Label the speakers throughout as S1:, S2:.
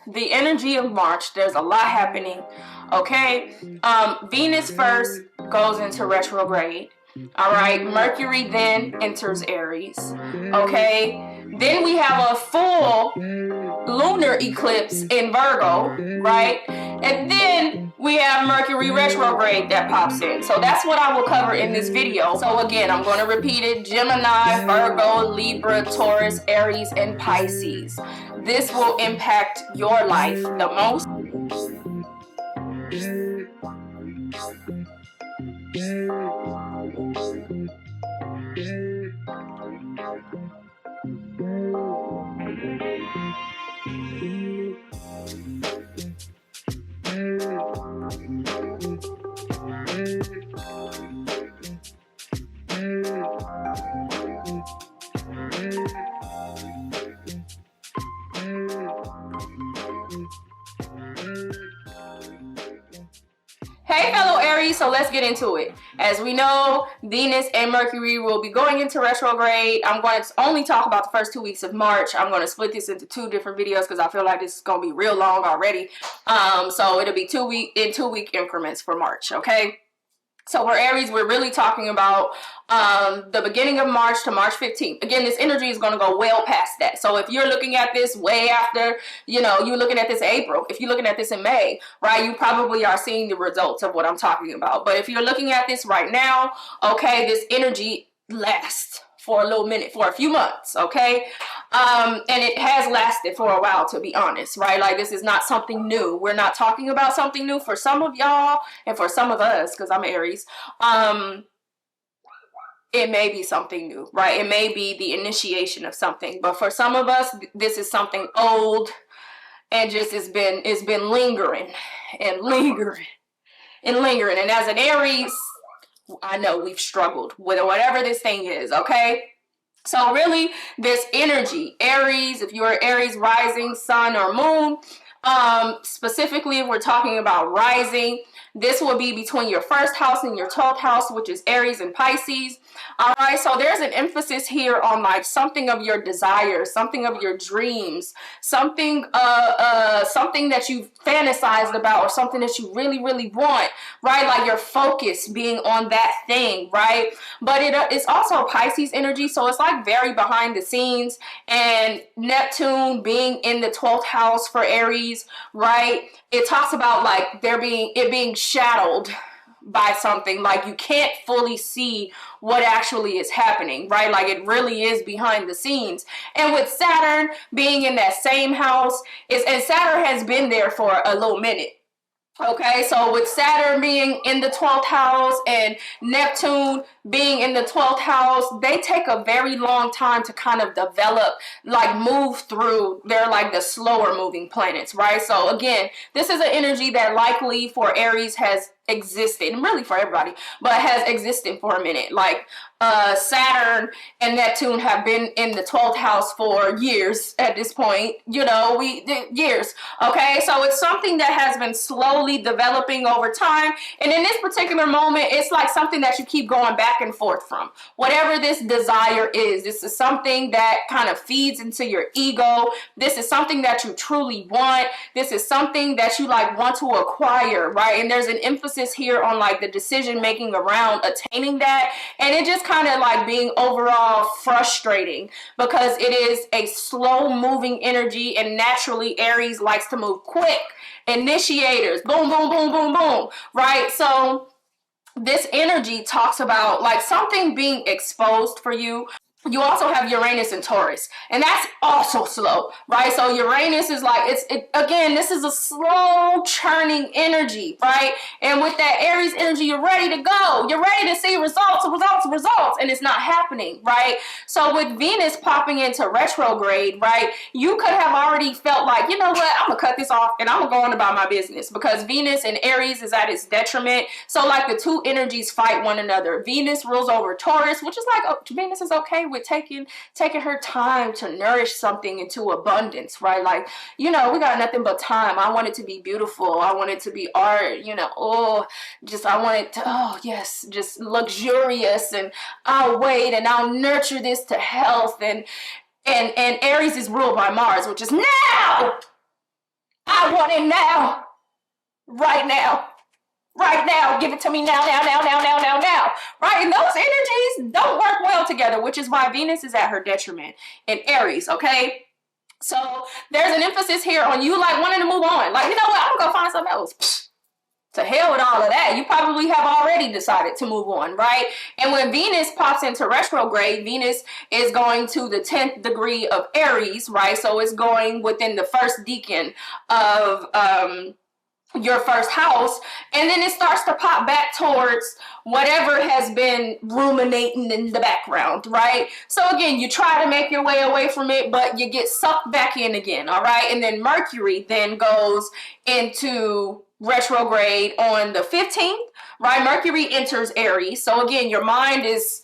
S1: the energy of March, there's a lot happening. Okay, Venus first goes into retrograde. All right, Mercury then enters Aries. Okay, then we have a full lunar eclipse in Virgo, right? And then we have Mercury retrograde that pops in. So that's what I will cover in this video. So again, I'm going to repeat it: Gemini, Virgo, Libra, Taurus, Aries, and Pisces. This will impact your life the most. Hey fellow Aries, so let's get into it. As we know, Venus and Mercury will be going into retrograde. I'm going to only talk about the first 2 weeks of March. I'm going to split this into 2 different videos because I feel like this is going to be real long already. So it'll be 2 week increments for March, okay? So for Aries, we're really talking about the beginning of March to March 15th. Again, this energy is going to go well past that. So if you're looking at this way after, you know, you're looking at this in April, if you're looking at this in May, right, you probably are seeing the results of what I'm talking about. But if you're looking at this right now, okay, this energy lasts for a little minute, for a few months, okay? And it has lasted for a while, to be honest, right? Like, this is not something new. We're not talking about something new for some of y'all and for some of us, because I'm Aries. It may be something new, right? It may be the initiation of something, but for some of us, this is something old and just it's been lingering and lingering and lingering. And as an Aries, I know we've struggled with whatever this thing is, okay? So really, this energy, Aries, if you're Aries rising, sun, or moon, specifically if we're talking about rising, this will be between your first house and your 12th house, which is Aries and Pisces. All right, so there's an emphasis here on like something of your desires, something of your dreams, something something that you've fantasized about, or something that you really, really want, right? Like your focus being on that thing, right? But it's also Pisces energy, so it's like very behind the scenes. And Neptune being in the 12th house for Aries, right? It talks about like it being shadowed by something, like you can't fully see what actually is happening, right? Like it really is behind the scenes. And with Saturn being in that same house, and Saturn has been there for a little minute. Okay, so with Saturn being in the 12th house and Neptune being in the 12th house, they take a very long time to kind of develop, like move through. They're like the slower moving planets, right? So again, this is an energy that likely for Aries has existed, and really for everybody, but has existed for a minute. Like Saturn and Neptune have been in the 12th house for years at this point, you know, years. Okay, so it's something that has been slowly developing over time, and in this particular moment, it's like something that you keep going back and forth from. Whatever this desire is, this is something that kind of feeds into your ego. This is something that you truly want. This is something that you like want to acquire, right? And there's an emphasis here on like the decision making around attaining that, and it just kind of like being overall frustrating because it is a slow moving energy, and naturally Aries likes to move quick. Initiators, boom, boom, boom, boom, boom, right? So this energy talks about like something being exposed for you. You also have Uranus and Taurus, and that's also slow, right? So Uranus is like, again, this is a slow churning energy, right? And with that Aries energy, you're ready to go. You're ready to see results, and it's not happening, right? So with Venus popping into retrograde, right, you could have already felt like, you know what, I'm gonna cut this off and I'm gonna go on about my business, because Venus and Aries is at its detriment. So like the two energies fight one another. Venus rules over Taurus, which is like, oh, Venus is okay with taking her time to nourish something into abundance, right? Like, you know, we got nothing but time. I want it to be beautiful. I want it to be art, you know, I want it to, yes, just luxurious, and I'll wait and I'll nurture this to health. And Aries is ruled by Mars, which is now. I want it now. Right now. Right now. Give it to me now. Right? And those energies don't work well together, which is why Venus is at her detriment in Aries, okay? So there's an emphasis here on you like wanting to move on. Like, you know what? I'm going to go find something else. Psh, to hell with all of that. You probably have already decided to move on, right? And when Venus pops into retrograde, Venus is going to the 10th degree of Aries, right? So it's going within the first decan of your first house, and then it starts to pop back towards whatever has been ruminating in the background, right? So again, you try to make your way away from it, but you get sucked back in again, all right? And then Mercury then goes into retrograde on the 15th, right? Mercury enters Aries. So again, your mind is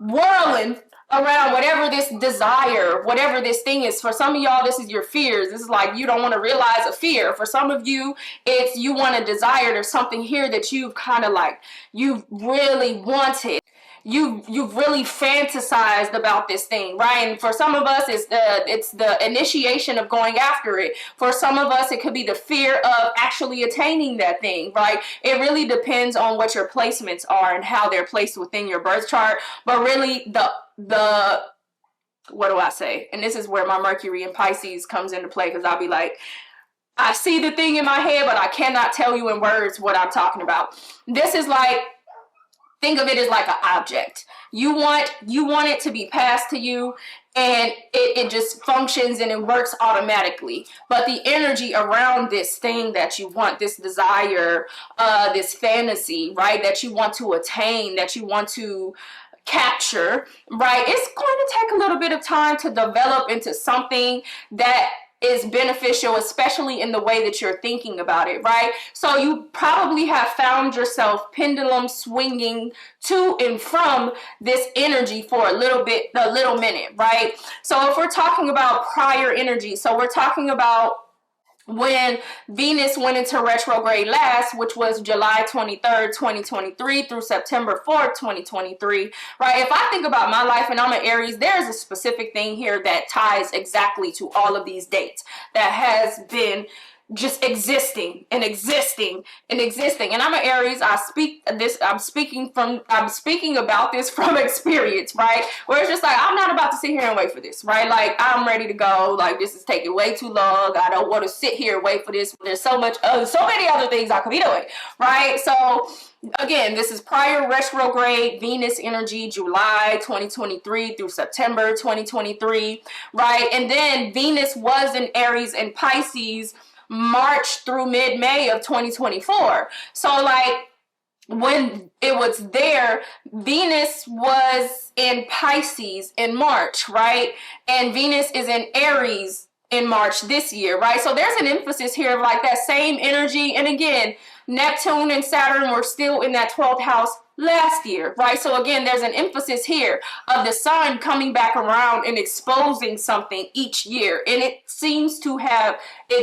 S1: whirling around whatever this desire, whatever this thing is. For some of y'all, this is your fears. This is like you don't want to realize a fear. For some of you, it's you want a desire. There's something here that you've kind of like, you've really wanted. You've really fantasized about this thing, right? And for some of us, it's the initiation of going after it. For some of us, it could be the fear of actually attaining that thing, right? It really depends on what your placements are and how they're placed within your birth chart. But really, the what do I say? And this is where my Mercury in Pisces comes into play, because I'll be like, I see the thing in my head, but I cannot tell you in words what I'm talking about. This is like, think of it as like an object. You want it to be passed to you, and it just functions and it works automatically. But the energy around this thing that you want, this desire, this fantasy, right, that you want to attain, that you want to capture, right, it's going to take a little bit of time to develop into something that is beneficial, especially in the way that you're thinking about it, right? So you probably have found yourself pendulum swinging to and from this energy for a little minute, right? So if we're talking about prior energy, so we're talking about when Venus went into retrograde last, which was July 23rd, 2023 through September 4th, 2023, right? If I think about my life and I'm an Aries, there's a specific thing here that ties exactly to all of these dates that has been just existing. And I'm an Aries. I'm speaking about this from experience, right? Where it's just like, I'm not about to sit here and wait for this, right? Like, I'm ready to go. Like, this is taking way too long. I don't want to sit here and wait for this. There's so many other things I could be doing, right? So again, this is prior retrograde Venus energy, July 2023 through September 2023, right? And then Venus was in Aries and Pisces March through mid-May of 2024. So like when it was there, Venus was in Pisces in March, right? And Venus is in Aries in March this year, right? So there's an emphasis here of like that same energy. And again, Neptune and Saturn were still in that 12th house last year, right? So again, there's an emphasis here of the sun coming back around and exposing something each year. And it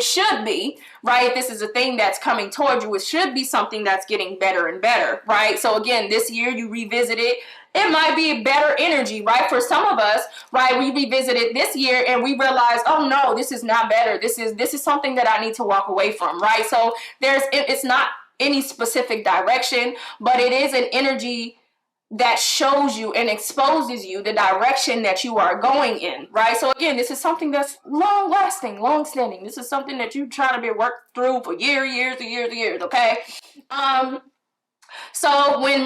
S1: should be, right? This is a thing that's coming toward you. It should be something that's getting better and better, right? So again, this year you revisit it. It might be a better energy, right? For some of us, right, we revisited this year and we realized, oh no, this is not better. This is something that I need to walk away from, right? So it's not any specific direction, but it is an energy that shows you and exposes you the direction that you are going in, right? So again, this is something that's long-lasting, long-standing. This is something that you're trying to be worked through for years, okay? So when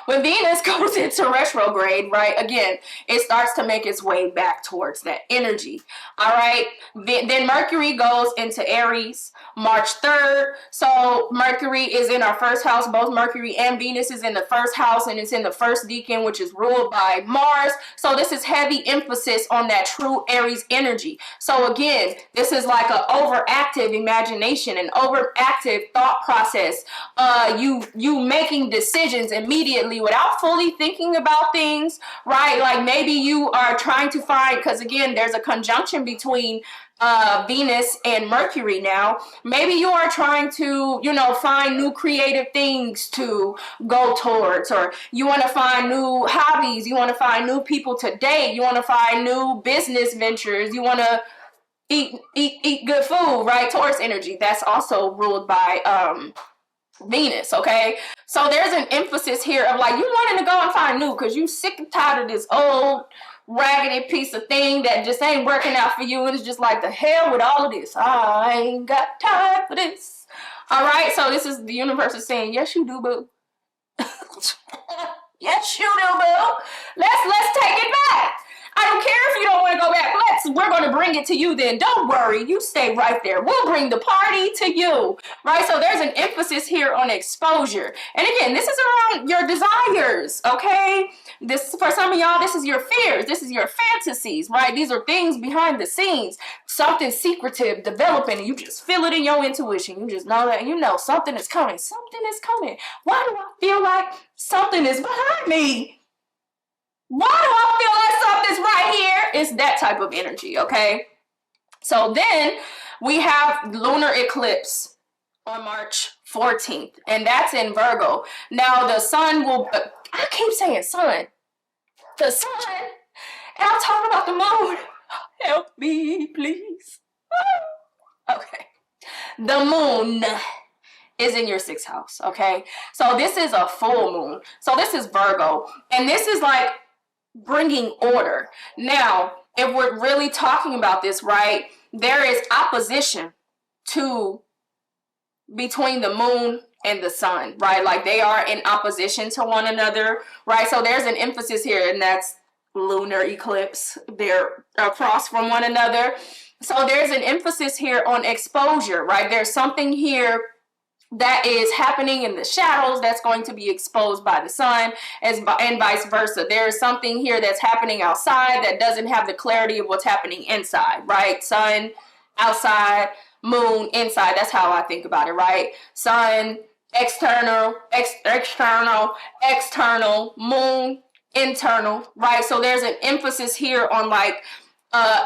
S1: when Venus goes into retrograde, right, again, it starts to make its way back towards that energy, all right? Then Mercury goes into Aries March 3rd. So Mercury is in our first house. Both Mercury and Venus is in the first house, and it's in the first decan, which is ruled by Mars. So this is heavy emphasis on that true Aries energy. So again, this is like an overactive imagination, an overactive thought process. You making decisions immediately without fully thinking about things, right? Like maybe you are trying to find, because again, there's a conjunction between Venus and Mercury now. Maybe you are trying to, find new creative things to go towards, or you want to find new hobbies, you want to find new people to date, you want to find new business ventures, you want to eat good food, right? Taurus energy, that's also ruled by Venus, okay? So there's an emphasis here of like you wanting to go and find new because you sick and tired of this old raggedy piece of thing that just ain't working out for you, and it's just like the hell with all of this. I ain't got time for this. All right, so this is the universe is saying, yes, you do, boo. Yes, you do, boo. Let's take it back. I don't care if you don't want to go back. We're going to bring it to you then. Don't worry. You stay right there. We'll bring the party to you. Right? So there's an emphasis here on exposure. And again, this is around your desires. Okay? This, for some of y'all, this is your fears. This is your fantasies. Right? These are things behind the scenes. Something secretive developing, and you just feel it in your intuition. You just know that, you know, something is coming. Something is coming. Why do I feel like something is behind me? Why do I feel like something's right here? It's that type of energy, okay? So then we have lunar eclipse on March 14th, and that's in Virgo. Now the sun will, I keep saying sun. The sun, and I'm talking about the moon. Help me, please. Okay. The moon is in your 6th house, okay? So this is a full moon. So this is Virgo, and this is like bringing order. Now, if we're really talking about this, right, there is opposition between the moon and the sun, right? Like they are in opposition to one another, right? So there's an emphasis here, and that's lunar eclipse. They're across from one another. So there's an emphasis here on exposure, right? There's something here that is happening in the shadows that's going to be exposed by the sun, and vice versa. There is something here that's happening outside that doesn't have the clarity of what's happening inside, right? Sun, outside, moon, inside. That's how I think about it, right? Sun, external, external, moon, internal, right? So there's an emphasis here on like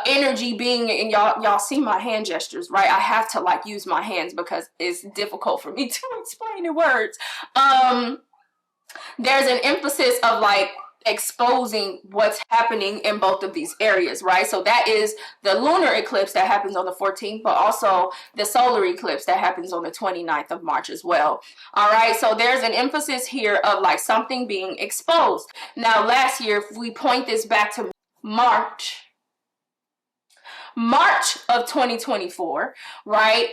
S1: energy being, and y'all see my hand gestures, right? I have to like use my hands because it's difficult for me to explain in words. There's an emphasis of like exposing what's happening in both of these areas, right? So that is the lunar eclipse that happens on the 14th, but also the solar eclipse that happens on the 29th of March as well. All right, so there's an emphasis here of like something being exposed. Now last year, if we point this back to March of 2024, right?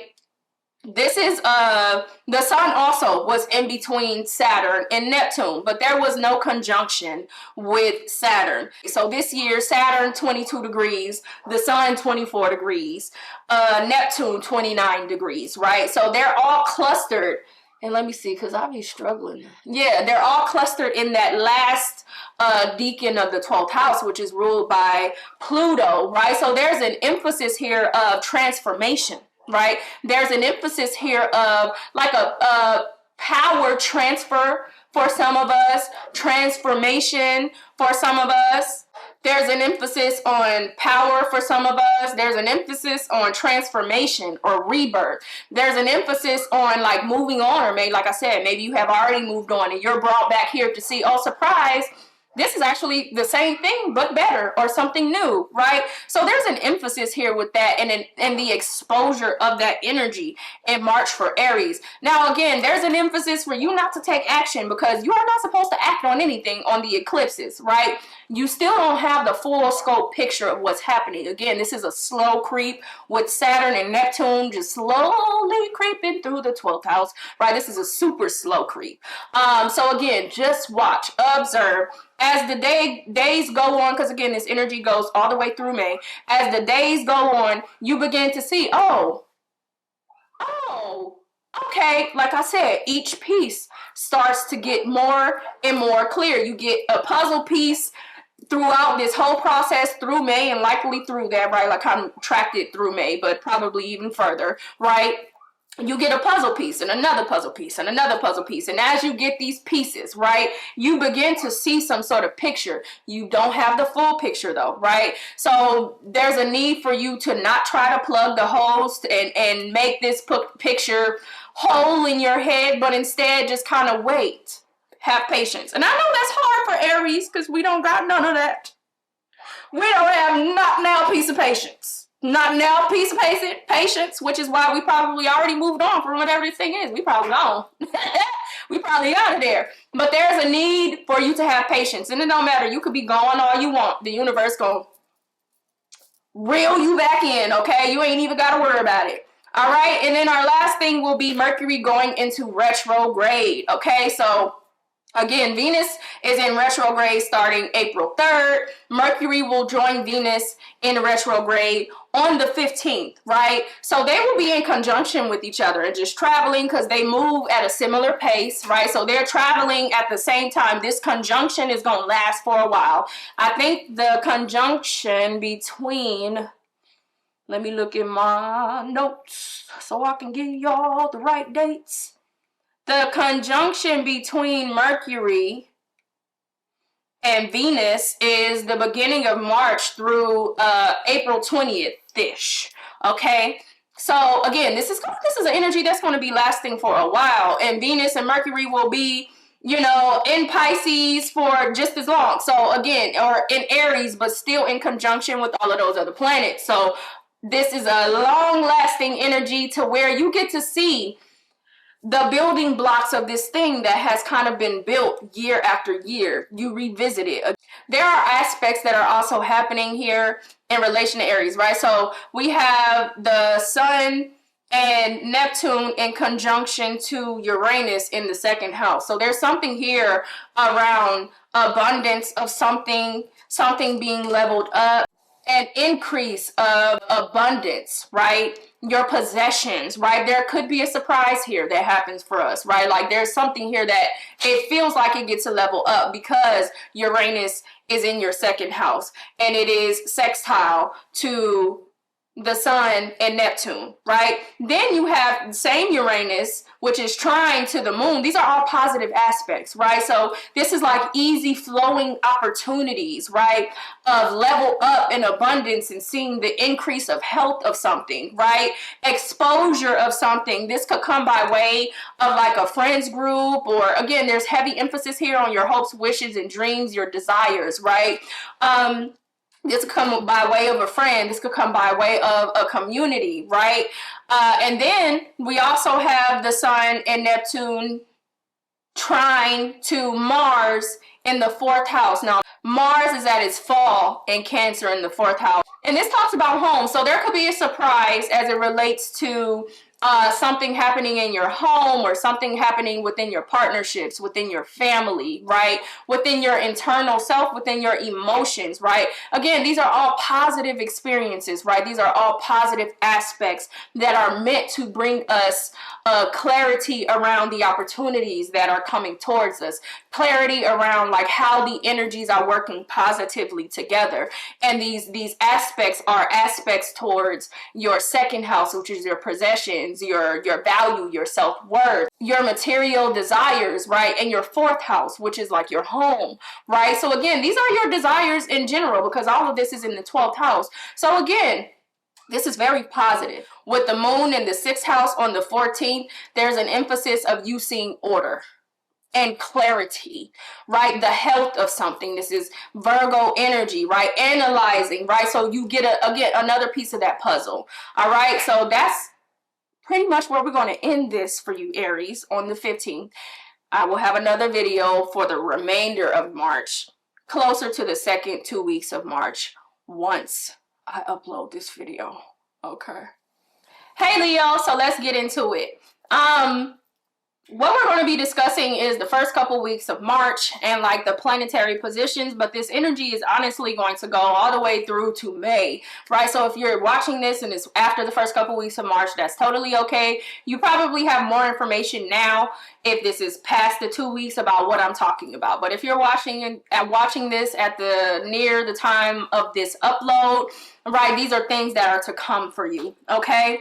S1: This is the sun also was in between Saturn and Neptune, but there was no conjunction with Saturn. So this year, Saturn 22 degrees, the sun 24 degrees, Neptune 29 degrees, right? So they're all clustered. And let me see, because I'll be struggling. Yeah, they're all clustered in that last decan of the 12th house, which is ruled by Pluto, right? So there's an emphasis here of transformation, right? There's an emphasis here of like a power transfer for some of us, transformation for some of us. There's an emphasis on power for some of us. There's an emphasis on transformation or rebirth. There's an emphasis on like moving on, or maybe, like I said, maybe you have already moved on and you're brought back here to see, oh, surprise, this is actually the same thing, but better, or something new, right? So there's an emphasis here with that, and the exposure of that energy in March for Aries. Now, again, there's an emphasis for you not to take action because you are not supposed to act on anything on the eclipses, right? You still don't have the full scope picture of what's happening. Again, this is a slow creep with Saturn and Neptune just slowly creeping through the 12th house, right? This is a super slow creep. So again, just watch, observe. As the days go on, because again, this energy goes all the way through May. As the days go on, you begin to see, oh, okay, like I said, each piece starts to get more and more clear. You get a puzzle piece throughout this whole process through May, and likely through that, right? Like I'm tracked it through May, but probably even further, right? You get a puzzle piece and another puzzle piece and another puzzle piece. And as you get these pieces, right, you begin to see some sort of picture. You don't have the full picture though, right? So there's a need for you to not try to plug the holes and make this picture whole in your head, but instead just kind of wait. Have patience. And I know that's hard for Aries because we don't got none of that. We don't have not now piece of patience. Not now, piece of patience, which is why we probably already moved on from whatever this thing is. We probably gone. We probably out of there. But there's a need for you to have patience. And it don't matter. You could be going all you want. The universe gonna reel you back in, okay? You ain't even got to worry about it. All right? And then our last thing will be Mercury going into retrograde, okay? So again, Venus is in retrograde starting April 3rd. Mercury will join Venus in retrograde on the 15th, right? So they will be in conjunction with each other and just traveling because they move at a similar pace, right? So they're traveling at the same time. This conjunction is going to last for a while. I think the conjunction between, let me look in my notes so I can give y'all the right dates. The conjunction between Mercury and Venus is the beginning of March through April 20th-ish. Okay, so again, this is an energy that's going to be lasting for a while, and Venus and Mercury will be, you know, in Pisces for just as long. So again, or in Aries, but still in conjunction with all of those other planets. So this is a long-lasting energy to where you get to see the building blocks of this thing that has kind of been built year after year. You revisit it. There are aspects that are also happening here in relation to Aries, right? So we have the Sun and Neptune in conjunction to Uranus in the second house. So there's something here around abundance of something being leveled up, an increase of abundance, right? Your possessions, right? There could be a surprise here that happens for us, right? Like there's something here that it feels like it gets a level up because Uranus is in your second house and it is sextile to the Sun and Neptune, right? Then you have the same Uranus, which is trine to the Moon. These are all positive aspects, right? So this is like easy flowing opportunities, right? Of level up and abundance and seeing the increase of health of something, right? Exposure of something. This could come by way of like a friends group, or again, there's heavy emphasis here on your hopes, wishes, and dreams, your desires, right? This could come by way of a friend. This could come by way of a community, right? And then we also have the Sun and Neptune trine to Mars in the fourth house. Now, Mars is at its fall in Cancer in the fourth house. And this talks about home. So there could be a surprise as it relates to something happening in your home, or something happening within your partnerships, within your family, right? Within your internal self, within your emotions, right? Again, these are all positive experiences, right? These are all positive aspects that are meant to bring us clarity around the opportunities that are coming towards us, clarity around like how the energies are working positively together. And these aspects are aspects towards your second house, which is your possessions, your value, your self-worth, your material desires, right? And your fourth house, which is like your home, right? So again, these are your desires in general, because all of this is in the 12th house. So again, this is very positive. With the Moon in the 6th house on the 14th, there's an emphasis of you seeing order and clarity, right? The health of something. This is Virgo energy, right? Analyzing, right? So you get another piece of that puzzle. All right. So that's pretty much where we're going to end this for you, Aries, on the 15th. I will have another video for the remainder of March, closer to the second 2 weeks of March, once I upload this video. Okay. Hey Leo, so let's get into it. What we're going to be discussing is the first couple weeks of March and like the planetary positions, but this energy is honestly going to go all the way through to May, right? So if you're watching this and it's after the first couple weeks of March, that's totally okay. You probably have more information now if this is past the 2 weeks about what I'm talking about. But if you're watching this at near the time of this upload, right, these are things that are to come for you, okay?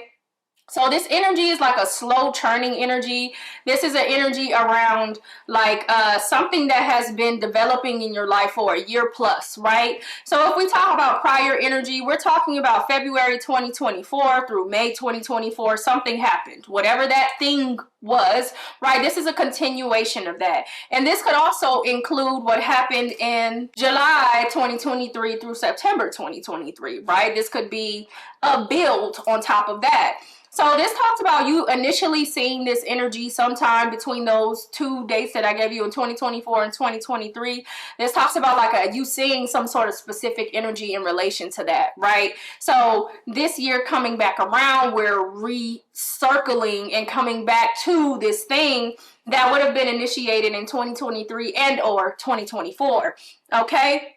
S1: So this energy is like a slow churning energy. This is an energy around like something that has been developing in your life for a year plus, right? So if we talk about prior energy, we're talking about February 2024 through May 2024. Something happened, whatever that thing was, right? This is a continuation of that. And this could also include what happened in July 2023 through September 2023, right? This could be a build on top of that. So this talks about you initially seeing this energy sometime between those two dates that I gave you in 2024 and 2023. This talks about like you seeing some sort of specific energy in relation to that, right? So this year coming back around, we're recircling and coming back to this thing that would have been initiated in 2023 and or 2024, okay?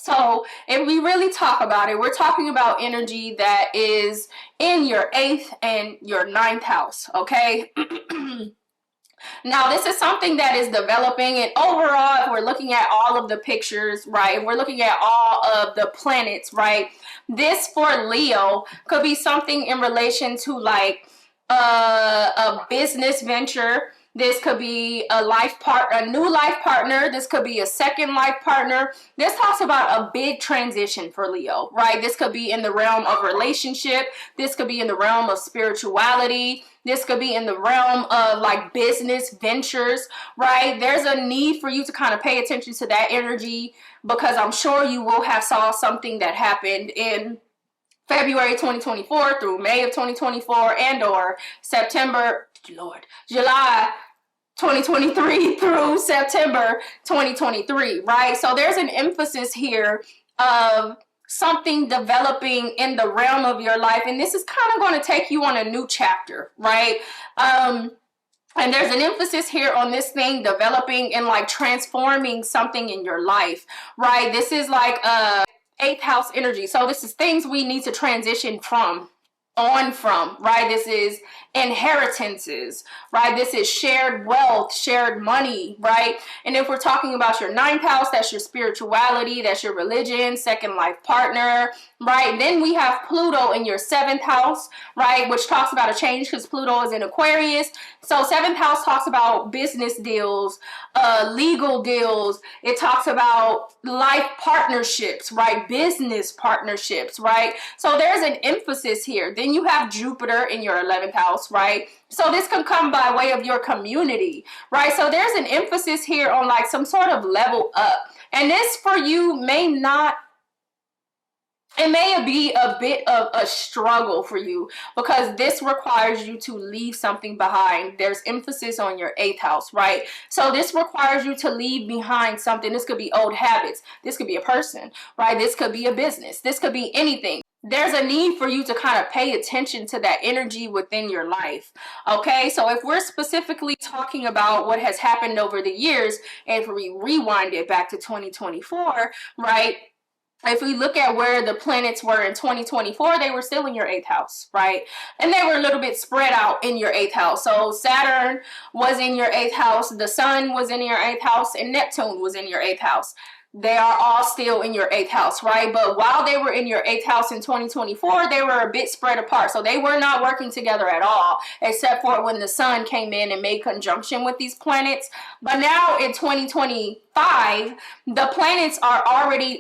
S1: So if we really talk about it, we're talking about energy that is in your 8th and your 9th house, okay? Now, this is something that is developing, and overall, if we're looking at all of the pictures, right, if we're looking at all of the planets, right, this for Leo could be something in relation to like a business venture. This could be a new life partner. This could be a second life partner. This talks about a big transition for Leo, right? This could be in the realm of relationship. This could be in the realm of spirituality. This could be in the realm of like business ventures, right? There's a need for you to kind of pay attention to that energy, because I'm sure you will have saw something that happened in February 2024 through May of 2024 and or July 2023 through September 2023, right? So there's an emphasis here of something developing in the realm of your life, and this is kind of going to take you on a new chapter, right? And there's an emphasis here on this thing developing and like transforming something in your life, right? This is like 8th house energy. So this is things we need to transition from, right? This is inheritances, right? This is shared wealth, shared money, right? And if we're talking about your 9th house, that's your spirituality, that's your religion, second life partner, right? Then we have Pluto in your 7th house, right? Which talks about a change because Pluto is in Aquarius. So 7th house talks about business deals, legal deals. It talks about life partnerships, right? Business partnerships, right? So there's an emphasis here. Then you have Jupiter in your 11th house, right? So this can come by way of your community, right? So there's an emphasis here on like some sort of level up. And this for you it may be a bit of a struggle for you, because this requires you to leave something behind. There's emphasis on your 8th house, right? So this requires you to leave behind something. This could be old habits. This could be a person, right? This could be a business. This could be anything. There's a need for you to kind of pay attention to that energy within your life, okay? So if we're specifically talking about what has happened over the years, and if we rewind it back to 2024, right? If we look at where the planets were in 2024, they were still in your 8th house, right? And they were a little bit spread out in your 8th house. So Saturn was in your 8th house, the Sun was in your 8th house, and Neptune was in your 8th house. They are all still in your 8th house, right? But while they were in your 8th house in 2024, they were a bit spread apart. So they were not working together at all, except for when the Sun came in and made conjunction with these planets. But now in 2025, the planets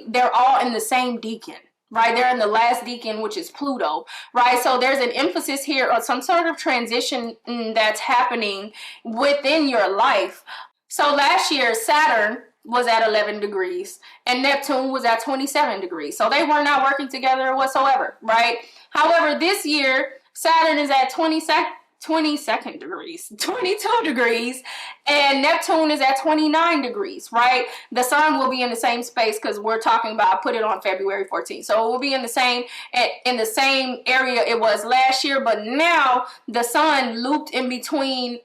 S1: they're all in the same decan, right? They're in the last decan, which is Pluto, right? So there's an emphasis here on some sort of transition that's happening within your life. So last year, Saturn was at 11 degrees and Neptune was at 27 degrees. So they were not working together whatsoever, right? However, this year, Saturn is at 22nd degrees, 22 degrees, and Neptune is at 29 degrees, right? The Sun will be in the same space because we're talking about, I put it on February 14th. So it will be in the same area it was last year, but now the Sun looped in between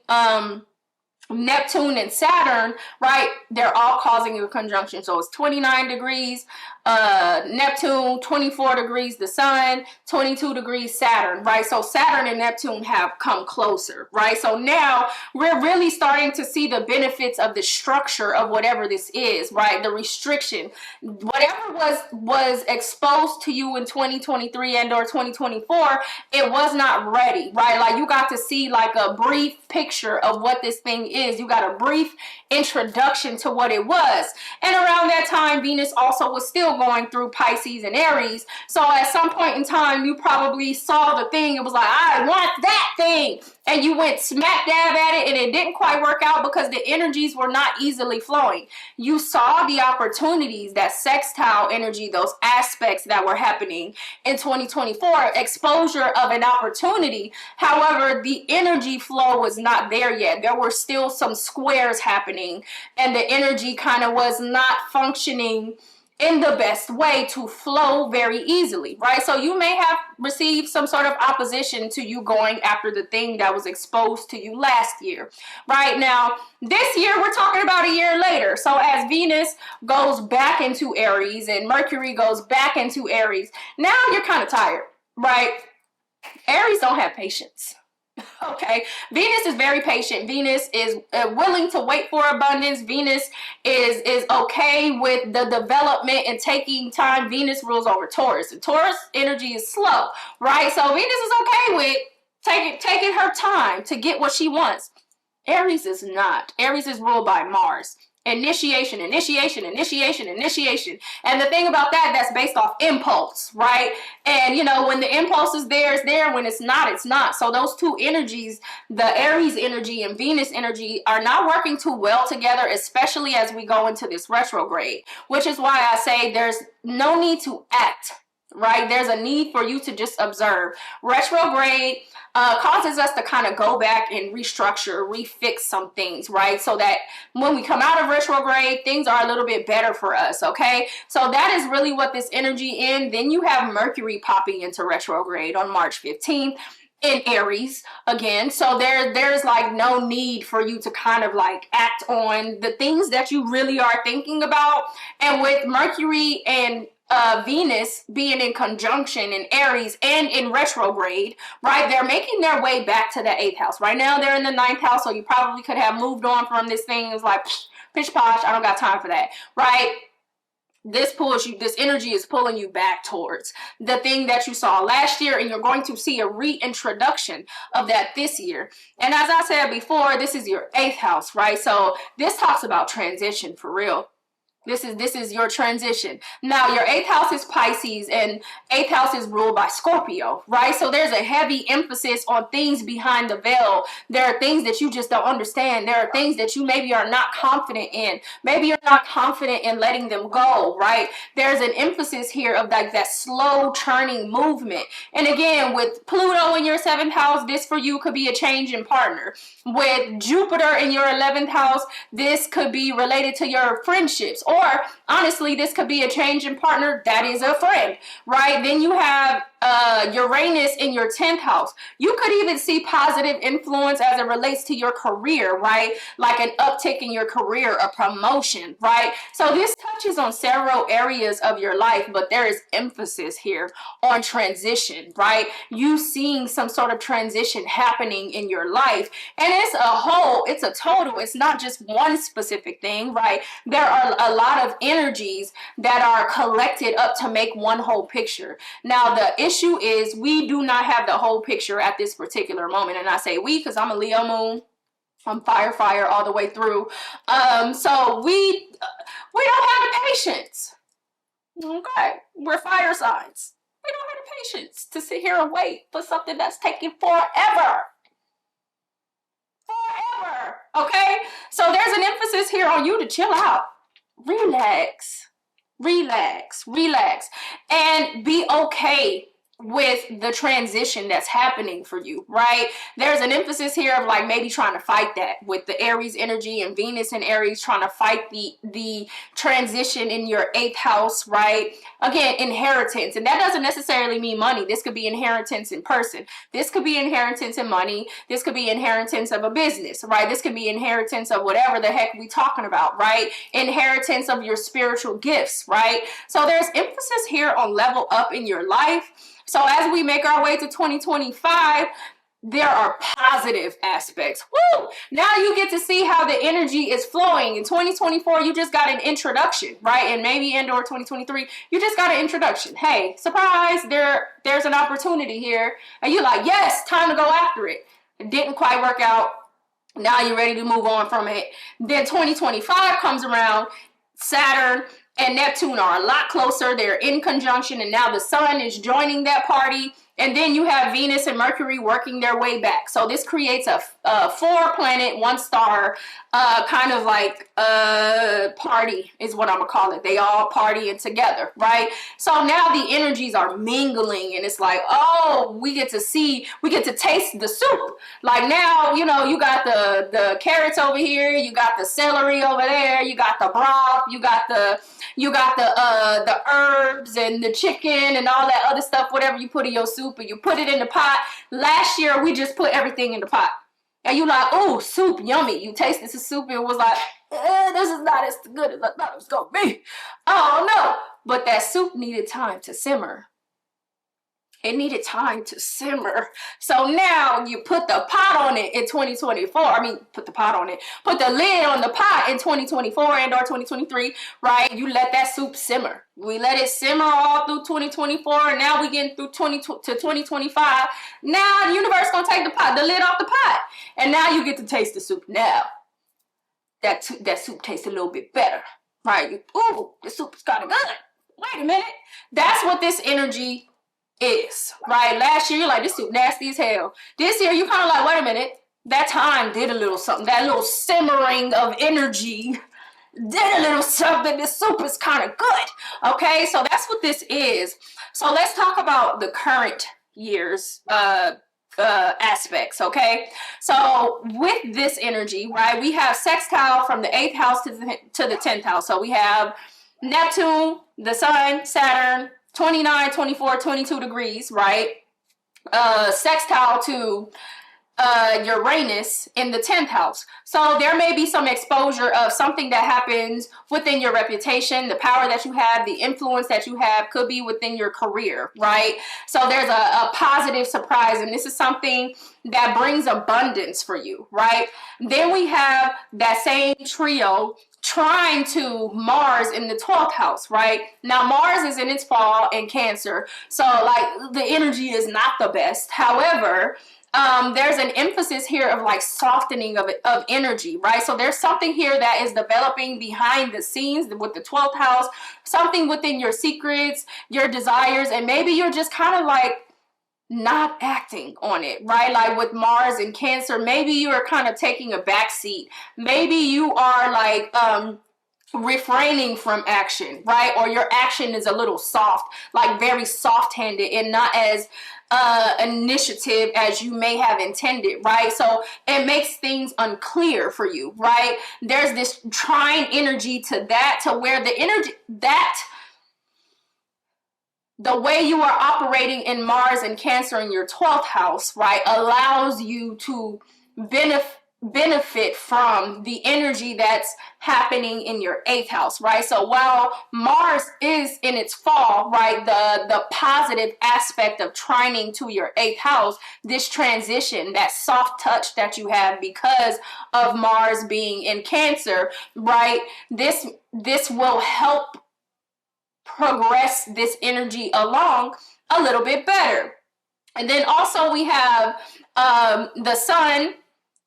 S1: Neptune and Saturn, right? They're all causing a conjunction. So it's 29 degrees Neptune, 24 degrees the Sun, 22 degrees Saturn, right? So Saturn and Neptune have come closer, right? So now we're really starting to see the benefits of the structure of whatever this is, right? The restriction, whatever was exposed to you in 2023 and or 2024, it was not ready, right? Like you got to see like a brief picture of what this thing is. You got a brief introduction to what it was. And around that time, Venus also was still going through Pisces and Aries. So at some point in time, you probably saw the thing. It was like, I want that thing. And you went smack dab at it and it didn't quite work out because the energies were not easily flowing. You saw the opportunities, that sextile energy, those aspects that were happening in 2024, exposure of an opportunity. However, the energy flow was not there yet. There were still some squares happening and the energy kind of was not functioning in the best way to flow very easily, right? So you may have received some sort of opposition to you going after the thing that was exposed to you last year. Right now, this year, we're talking about a year later. So as Venus goes back into Aries and Mercury goes back into Aries, now you're kind of tired, right? Aries don't have patience. Okay, Venus is very patient. Venus is willing to wait for abundance. Venus is okay with the development and taking time. Venus rules over Taurus, and Taurus energy is slow, right? So Venus is okay with taking her time to get what she wants. Aries is not. Aries is ruled by Mars. Initiation. And the thing about that, that's based off impulse, right? And, you know, when the impulse is there, it's there. When it's not, it's not. So those two energies, the Aries energy and Venus energy, are not working too well together, especially as we go into this retrograde, which is why I say there's no need to act, right? There's a need for you to just observe. Retrograde causes us to kind of go back and restructure, refix some things, right? So that when we come out of retrograde, things are a little bit better for us, okay? So that is really what this energy is. Then you have Mercury popping into retrograde on March 15th in Aries again. So there's like no need for you to kind of like act on the things that you really are thinking about. And with Mercury and Venus being in conjunction in Aries and in retrograde, right? They're making their way back to the 8th house. Right now they're in the 9th house, so you probably could have moved on from this thing. It's like, pish posh, I don't got time for that, right? This energy is pulling you back towards the thing that you saw last year, and you're going to see a reintroduction of that this year. And as I said before, this is your 8th house, right? So this talks about transition for real. This is your transition. Now, your 8th house is Pisces, and 8th house is ruled by Scorpio, right? So there's a heavy emphasis on things behind the veil. There are things that you just don't understand. There are things that you maybe are not confident in. Maybe you're not confident in letting them go, right? There's an emphasis here of like that slow churning movement. And again, with Pluto in your 7th house, this for you could be a change in partner. With Jupiter in your 11th house, this could be related to your friendships. Or honestly, this could be a change in partner that is a friend, right? Then you have Uranus in your 10th house. You could even see positive influence as it relates to your career, right? Like an uptick in your career, a promotion, right? So this touches on several areas of your life, but there is emphasis here on transition, right? You seeing some sort of transition happening in your life. And it's a whole, it's a total. It's not just one specific thing, right? There are a lot of energies that are collected up to make one whole picture. Now, the issue is we do not have the whole picture at this particular moment. And I say we because I'm a Leo moon. I'm fire all the way through. So we don't have the patience. Okay, we're fire signs. We don't have the patience to sit here and wait for something that's taking forever. Forever. Okay, so there's an emphasis here on you to chill out, relax, and be okay with the transition that's happening for you, right? There's an emphasis here of like maybe trying to fight that with the Aries energy and Venus and Aries, trying to fight the transition in your 8th house, right? Again, inheritance, and that doesn't necessarily mean money. This could be inheritance in person. This could be inheritance in money. This could be inheritance of a business, right? This could be inheritance of whatever the heck we talking about, right? Inheritance of your spiritual gifts, right? So there's emphasis here on level up in your life. So as we make our way to 2025, there are positive aspects. Woo! Now you get to see how the energy is flowing. In 2024, you just got an introduction, right? And maybe or 2023, you just got an introduction. Hey, surprise, there's an opportunity here. And you're like, yes, time to go after it. It didn't quite work out. Now you're ready to move on from it. Then 2025 comes around. Saturn and Neptune are a lot closer. They're in conjunction, and now the sun is joining that party. And then you have Venus and Mercury working their way back. So this creates a 4-planet, 1-star kind of like party is what I'm gonna call it. They all partying together, right? So now the energies are mingling, and it's like, oh, we get to taste the soup. Like now, you know, you got the carrots over here, you got the celery over there, you got the broth, you got the herbs and the chicken and all that other stuff, whatever you put in your soup, and you put it in the pot. Last year, we just put everything in the pot. And you like, oh, soup, yummy. You tasted the soup and it was like, this is not as good as I thought it was going to be. Oh, no. But that soup needed time to simmer. It needed time to simmer. So now you put the pot on it in 2024. I mean, put the pot on it. Put the lid on the pot in 2024 and or 2023, right? You let that soup simmer. We let it simmer all through 2024, and now we getting through 2025. Now the universe gonna take the lid off the pot, and now you get to taste the soup. Now that soup tastes a little bit better, right? Ooh, the soup is kind of good. Wait a minute. That's what this energy is, right? Last year, you're like, this soup nasty as hell. This year, you kind of like, wait a minute. That time did a little something. That little simmering of energy did a little something. This soup is kind of good. Okay, so that's what this is. So let's talk about the current year's aspects, okay? So with this energy, right, we have sextile from the 8th house to the 10th house. So we have Neptune, the sun, Saturn, 29, 24, 22 degrees, right? Sextile to Uranus in the 10th house. So there may be some exposure of something that happens within your reputation, the power that you have, the influence that you have could be within your career, right? So there's a positive surprise, and this is something that brings abundance for you, right? Then we have that same trio trying to Mars in the 12th house, right? Now Mars is in its fall in Cancer, so like the energy is not the best. However, there's an emphasis here of like softening of energy, right? So there's something here that is developing behind the scenes with the 12th house, something within your secrets, your desires, and maybe you're just kind of like not acting on it, right? Like with Mars and Cancer, maybe you are kind of taking a back seat. Maybe you are like refraining from action, right? Or your action is a little soft, like very soft-handed and not as initiative as you may have intended, right? So it makes things unclear for you, right? There's this trying energy to that, to where the energy that the way you are operating in Mars and Cancer in your 12th house, right, allows you to benefit from the energy that's happening in your 8th house, right? So while Mars is in its fall, right, the positive aspect of trining to your 8th house, this transition, that soft touch that you have because of Mars being in Cancer, right, this will help progress this energy along a little bit better. And then also we have the sun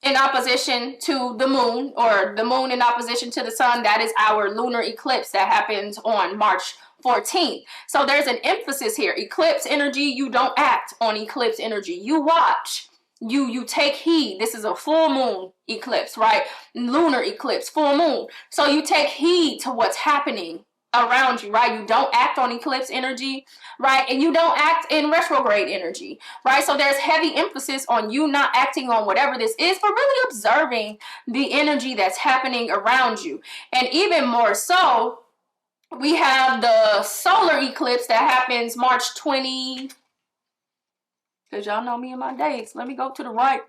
S1: in opposition to the moon, or the moon in opposition to the sun. That is our lunar eclipse that happens on March 14th. So there's an emphasis here. Eclipse energy, you don't act on eclipse energy. You watch. You take heed. This is a full moon eclipse, right? Lunar eclipse, full moon. So you take heed to what's happening around you, right? You don't act on eclipse energy, right? And you don't act in retrograde energy, right? So there's heavy emphasis on you not acting on whatever this is, but really observing the energy that's happening around you. And even more so, we have the solar eclipse that happens March 20, because y'all know me and my dates. Let me go to the right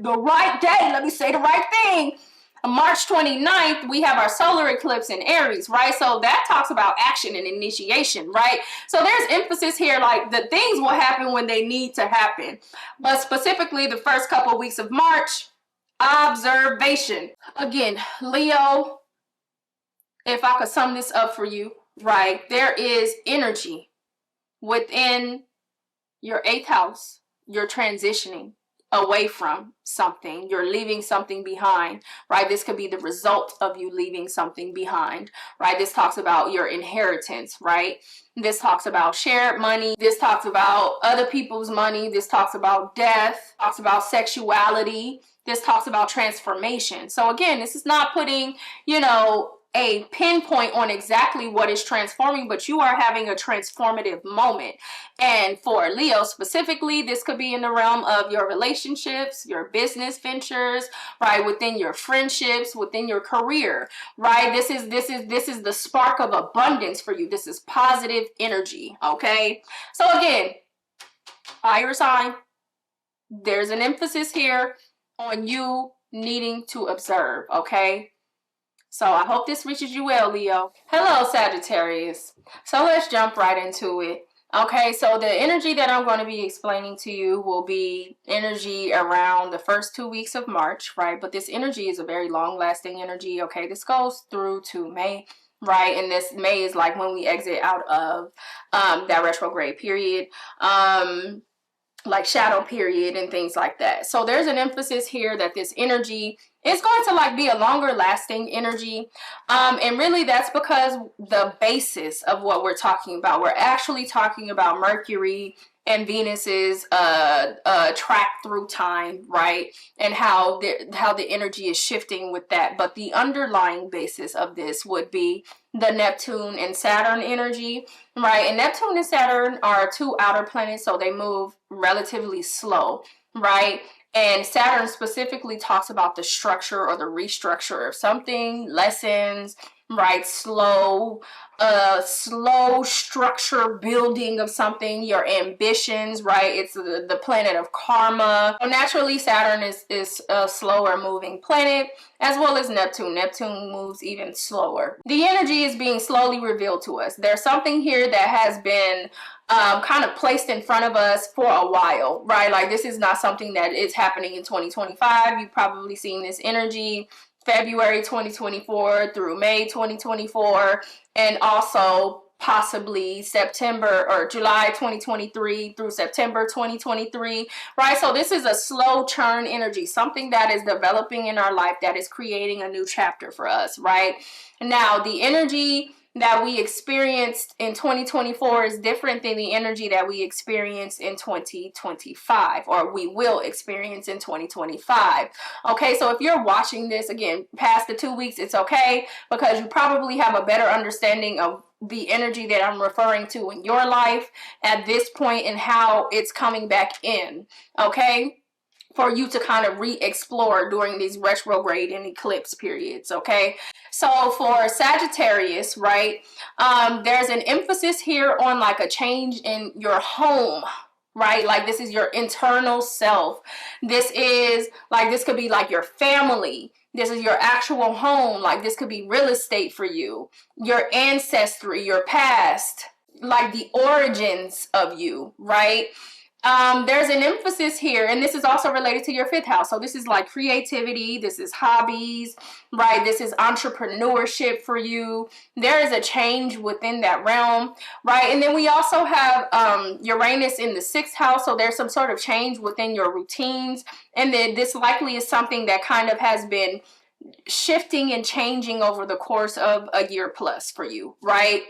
S1: day. Let me say the right thing. March 29th, we have our solar eclipse in Aries, right? So that talks about action and initiation, right? So there's emphasis here, like the things will happen when they need to happen. But specifically the first couple of weeks of March, observation. Again, Leo, if I could sum this up for you, right? There is energy within your 8th house. You're transitioning away from something. You're leaving something behind, right? This could be the result of you leaving something behind, right? This talks about your inheritance, right? This talks about shared money. This talks about other people's money. This talks about death, talks about sexuality. This talks about transformation. So again, this is not putting, a pinpoint on exactly what is transforming, but you are having a transformative moment. And for Leo specifically, this could be in the realm of your relationships, your business ventures, right? Within your friendships, within your career, right? This is the spark of abundance for you. This is positive energy, okay? So again, fire sign, there's an emphasis here on you needing to observe, okay? So I hope this reaches you well, Leo. Hello, Sagittarius. So let's jump right into it. Okay, so the energy that I'm going to be explaining to you will be energy around the first 2 weeks of March, right? But this energy is a very long-lasting energy, okay? This goes through to May, right? And this May is like when we exit out of that retrograde period. Like shadow period and things like that. So there's an emphasis here that this energy is going to like be a longer lasting energy. And really that's because the basis of what we're talking about, we're actually talking about Mercury and Venus's track through time, right? And how the energy is shifting with that. But the underlying basis of this would be the Neptune and Saturn energy, right? And Neptune and Saturn are 2 outer planets, so they move relatively slow, right? And Saturn specifically talks about the structure or the restructure of something, lessons, right? Slow structure building of something, your ambitions, right? It's the planet of karma. So naturally, Saturn is a slower moving planet, as well as Neptune. Neptune moves even slower. The energy is being slowly revealed to us. There's something here that has been kind of placed in front of us for a while, right? Like this is not something that is happening in 2025. You've probably seen this energy February 2024 through May 2024, and also possibly September or July 2023 through September 2023, right? So this is a slow churn energy, something that is developing in our life that is creating a new chapter for us, right? Now, the energy that we experienced in 2024 is different than the energy that we experienced in 2025, or we will experience in 2025. Okay, so if you're watching this again past the 2 weeks, it's okay, because you probably have a better understanding of the energy that I'm referring to in your life at this point and how it's coming back in, okay? For you to kind of re-explore during these retrograde and eclipse periods, okay? So for Sagittarius, right, there's an emphasis here on like a change in your home, right? Like this is your internal self. This is like, this could be like your family. This is your actual home. Like this could be real estate for you, your ancestry, your past, like the origins of you, right? There's an emphasis here, and this is also related to your 5th house. So this is like creativity, this is hobbies, right? This is entrepreneurship for you. There is a change within that realm, right? And then we also have Uranus in the 6th house, so there's some sort of change within your routines, and then this likely is something that kind of has been shifting and changing over the course of a year plus for you, right?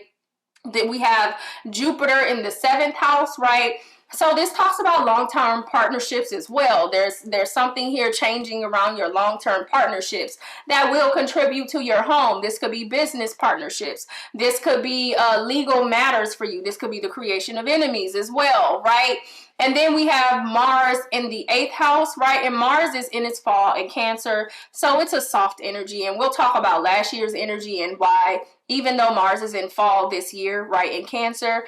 S1: Then we have Jupiter in the 7th house, right? So this talks about long-term partnerships as well. There's something here changing around your long-term partnerships that will contribute to your home. This could be business partnerships. This could be legal matters for you. This could be the creation of enemies as well, right? And then we have Mars in the 8th house, right? And Mars is in its fall in Cancer. So it's a soft energy. And we'll talk about last year's energy and why, even though Mars is in fall this year, right, in Cancer,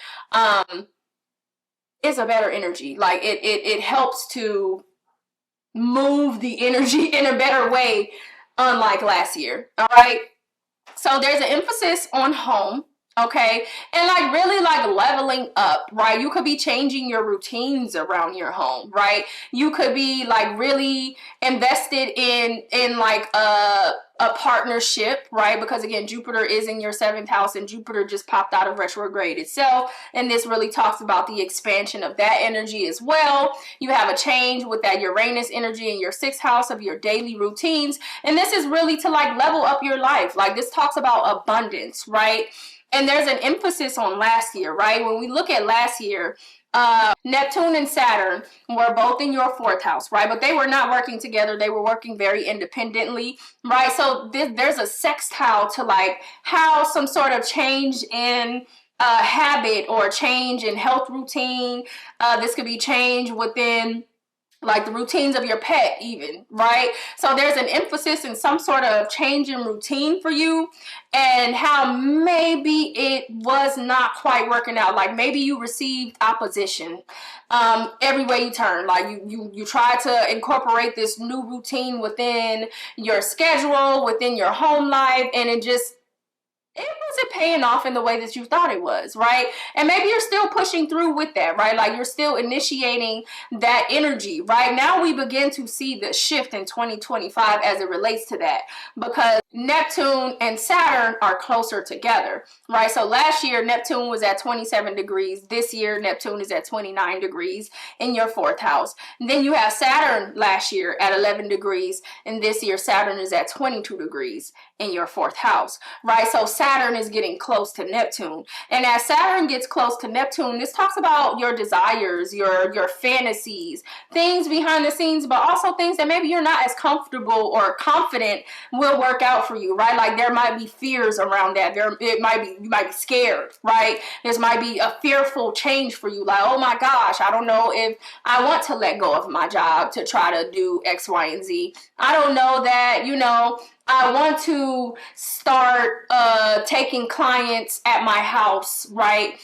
S1: it's a better energy. Like it helps to move the energy in a better way, unlike last year. All right. So there's an emphasis on home. Okay. And like really like leveling up, right? You could be changing your routines around your home, right? You could be like really invested in like a partnership, right? Because again, Jupiter is in your 7th house and Jupiter just popped out of retrograde itself. And this really talks about the expansion of that energy as well. You have a change with that Uranus energy in your 6th house of your daily routines. And this is really to like level up your life. Like this talks about abundance, right? And there's an emphasis on last year, right? When we look at last year, Neptune and Saturn were both in your 4th house, right? But they were not working together. They were working very independently, right? So there's a sextile to like how some sort of change in habit or change in health routine. This could be change within like the routines of your pet even, right? So there's an emphasis in some sort of change in routine for you and how maybe it was not quite working out. Like maybe you received opposition every way you turn. Like you try to incorporate this new routine within your schedule, within your home life, and it wasn't paying off in the way that you thought it was, right? And maybe you're still pushing through with that, right? Like you're still initiating that energy, right? Now we begin to see the shift in 2025 as it relates to that because Neptune and Saturn are closer together, right? So last year, Neptune was at 27 degrees. This year, Neptune is at 29 degrees in your 4th house. And then you have Saturn last year at 11 degrees. And this year, Saturn is at 22 degrees in your 4th house, right? So Saturn is getting close to Neptune. And as Saturn gets close to Neptune, this talks about your desires, your fantasies, things behind the scenes, but also things that maybe you're not as comfortable or confident will work out for you, right? Like there might be fears around that. You might be scared, right? This might be a fearful change for you. Like, oh my gosh, I don't know if I want to let go of my job to try to do X, Y, and Z. I don't know that, I want to start taking clients at my house, right?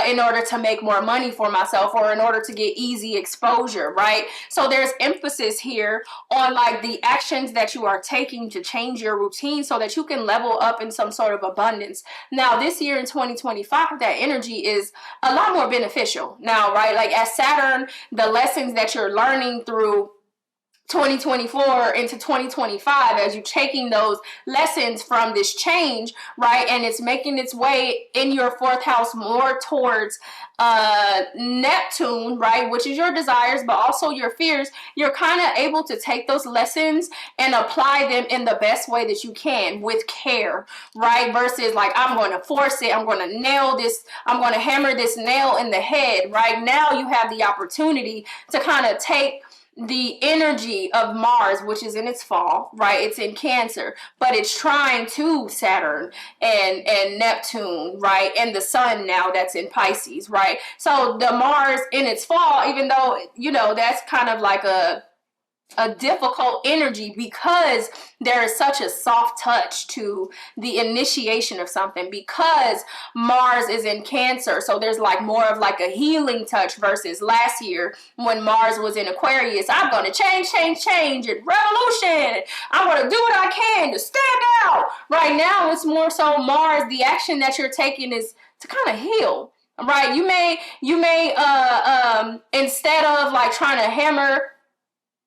S1: In order to make more money for myself or in order to get easy exposure, right? So there's emphasis here on like the actions that you are taking to change your routine so that you can level up in some sort of abundance. Now, this year in 2025, that energy is a lot more beneficial now, right? Like as Saturn, the lessons that you're learning through 2024 into 2025 as you're taking those lessons from this change, right? And it's making its way in your 4th house more towards Neptune, right? Which is your desires, but also your fears. You're kind of able to take those lessons and apply them in the best way that you can with care, right? Versus like, I'm going to force it. I'm going to nail this. I'm going to hammer this nail in the head, right? Now you have the opportunity to kind of take the energy of Mars, which is in its fall, right? It's in Cancer, but it's trying to Saturn and Neptune, right? And the sun now that's in Pisces, right? So the Mars in its fall, even though, that's kind of like a difficult energy because there is such a soft touch to the initiation of something because Mars is in Cancer. So there's like more of like a healing touch versus last year when Mars was in Aquarius. I'm going to change and revolution. I'm going to do what I can to stand out. Right now it's more so Mars, the action that you're taking is to kind of heal. Right? You may instead of like trying to hammer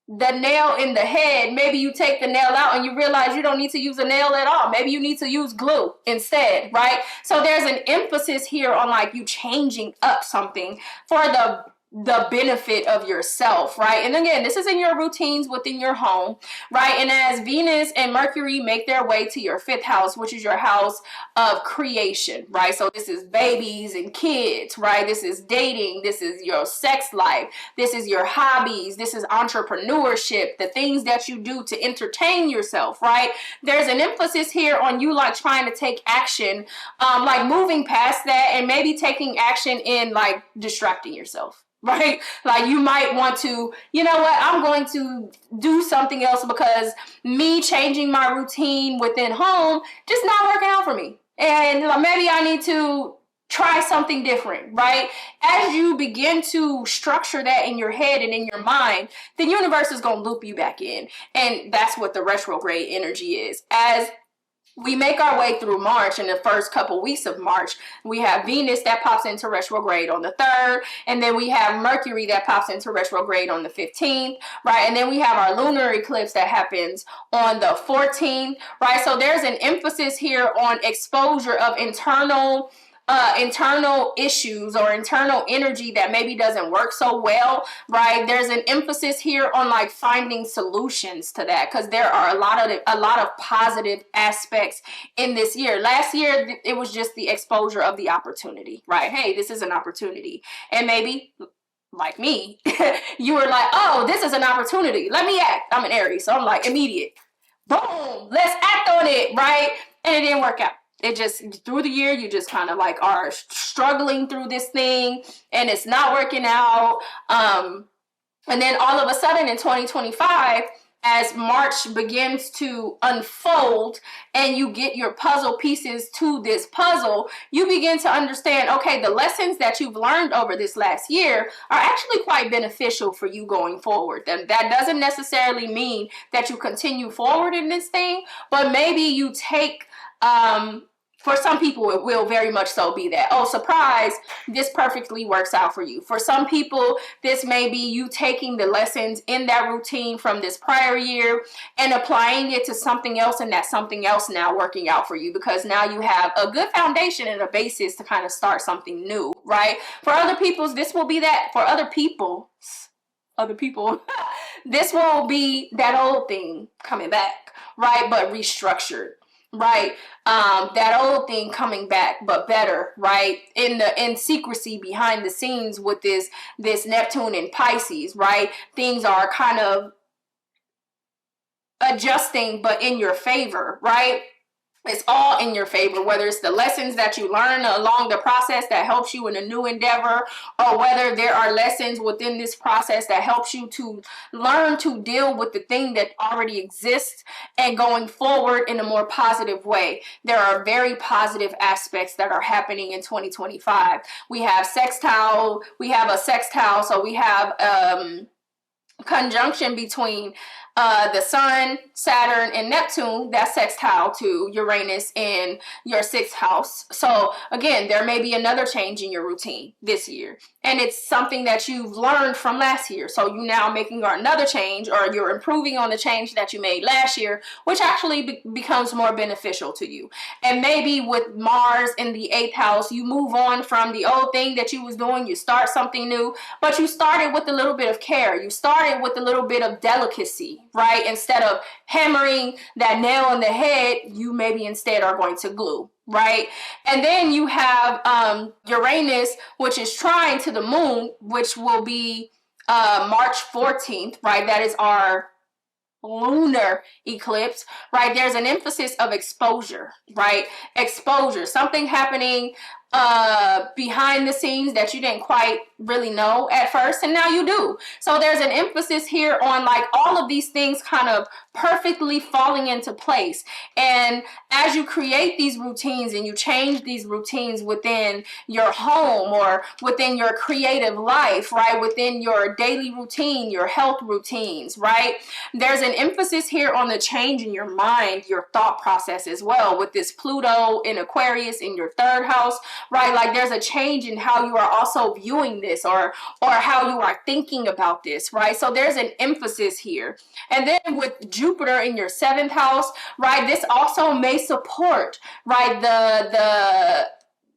S1: the nail in the head, maybe you take the nail out and you realize you don't need to use a nail at all. Maybe you need to use glue instead, right? So there's an emphasis here on like you changing up something for the the benefit of yourself, right? And again, this is in your routines within your home, right? And as Venus and Mercury make their way to your 5th house, which is your house of creation, right? So this is babies and kids, right? This is dating, this is your sex life, this is your hobbies, this is entrepreneurship, the things that you do to entertain yourself, right? There's an emphasis here on you like trying to take action, like moving past that and maybe taking action in like distracting yourself. Right? Like you might want to, you know what, I'm going to do something else because me changing my routine within home just not working out for me. And maybe I need to try something different, right? As you begin to structure that in your head and in your mind, the universe is going to loop you back in. And that's what the retrograde energy is. As we make our way through March, in the first couple weeks of March, we have Venus that pops into retrograde on the 3rd, and then we have Mercury that pops into retrograde on the 15th, right? And then we have our lunar eclipse that happens on the 14th, right? So there's an emphasis here on exposure of internal issues or internal energy that maybe doesn't work so well, right? There's an emphasis here on like finding solutions to that, because there are a lot of positive aspects in this year. Last year it was just the exposure of the opportunity, right? Hey, this is an opportunity. And maybe like me, you were like, oh, this is an opportunity, let me act. I'm an Aries, so I'm like immediate, boom, let's act on it, right? And it didn't work out. It just, through the year, you just kind of like are struggling through this thing and it's not working out. And then all of a sudden in 2025, as March begins to unfold and you get your puzzle pieces to this puzzle, you begin to understand, okay, the lessons that you've learned over this last year are actually quite beneficial for you going forward. And that doesn't necessarily mean that you continue forward in this thing, but maybe you take, for some people, it will very much so be that, oh, surprise, this perfectly works out for you. For some people, this may be you taking the lessons in that routine from this prior year and applying it to something else, and that something else now working out for you because now you have a good foundation and a basis to kind of start something new, right? For other people, this will be that. For other people, this will be that old thing coming back, right? But restructured. Right, that old thing coming back, but better, right? In secrecy behind the scenes with this Neptune and Pisces, right? Things are kind of adjusting, but in your favor, right? It's all in your favor, whether it's the lessons that you learn along the process that helps you in a new endeavor, or whether there are lessons within this process that helps you to learn to deal with the thing that already exists and going forward in a more positive way. There are very positive aspects that are happening in 2025. We have a sextile, so we have conjunction between the Sun, Saturn, and Neptune, that's sextile to Uranus in your 6th house. So again, there may be another change in your routine this year, and it's something that you've learned from last year. So you now making another change, or you're improving on the change that you made last year, which actually becomes more beneficial to you. And maybe with Mars in the 8th house, you move on from the old thing that you was doing, you start something new, but you started with a little bit of care. You started with a little bit of delicacy, right? Instead of hammering that nail on the head, you maybe instead are going to glue, right? And then you have Uranus, which is trine to the moon, which will be March 14th, right? That is our lunar eclipse, right? There's an emphasis of exposure, right? Exposure, something happening behind the scenes that you didn't quite really know at first, and now you do. So there's an emphasis here on like all of these things kind of perfectly falling into place. And as you create these routines and you change these routines within your home or within your creative life, right, within your daily routine, your health routines, right, there's an emphasis here on the change in your mind, your thought process as well, with this Pluto in Aquarius in your 3rd house, right? Like there's a change in how you are also viewing this, or how you are thinking about this, right? So there's an emphasis here. And then with Jupiter in your 7th house, right, this also may support, right, the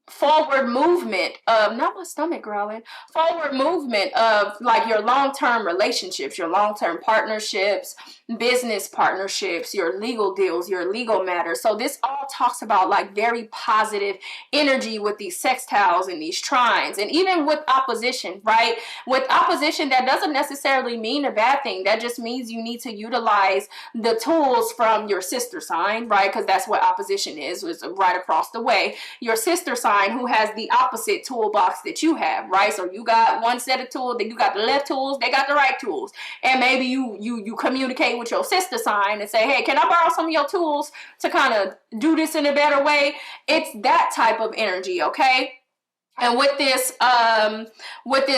S1: forward movement of, not my stomach growling, forward movement of like your long-term relationships, your long-term partnerships, business partnerships, your legal deals, your legal matters. So this all talks about like very positive energy with these sextiles and these trines, and even with opposition, right? With opposition, that doesn't necessarily mean a bad thing. That just means you need to utilize the tools from your sister sign, right? Because that's what opposition is right across the way. Your sister sign who has the opposite toolbox that you have, right? So you got one set of tools, then you got the left tools, they got the right tools. And maybe you communicate with your sister sign and say, hey, can I borrow some of your tools to kind of do this in a better way? It's that type of energy, okay? And with this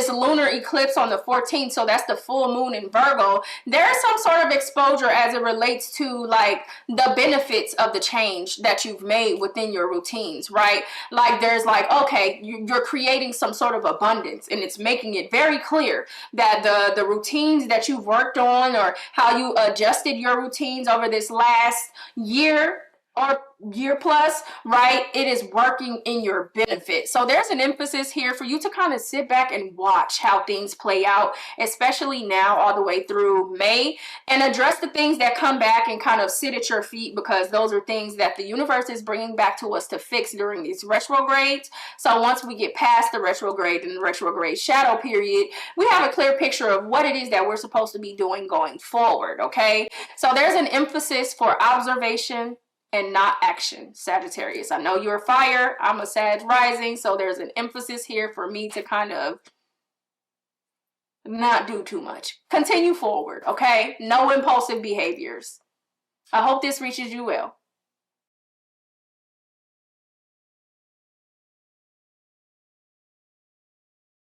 S1: lunar eclipse on the 14th, so that's the full moon in Virgo, there's some sort of exposure as it relates to like the benefits of the change that you've made within your routines, right? Like there's like, okay, you're creating some sort of abundance, and it's making it very clear that the routines that you've worked on, or how you adjusted your routines over this last year or year plus, right? It is working in your benefit. So there's an emphasis here for you to kind of sit back and watch how things play out, especially now all the way through May, and address the things that come back and kind of sit at your feet, because those are things that the universe is bringing back to us to fix during these retrogrades. So once we get past the retrograde and the retrograde shadow period, we have a clear picture of what it is that we're supposed to be doing going forward, okay? So there's an emphasis for observation and not action, Sagittarius. I know you're fire, I'm a Sag rising, so there's an emphasis here for me to kind of not do too much. Continue forward, okay? No impulsive behaviors. I hope this reaches you well.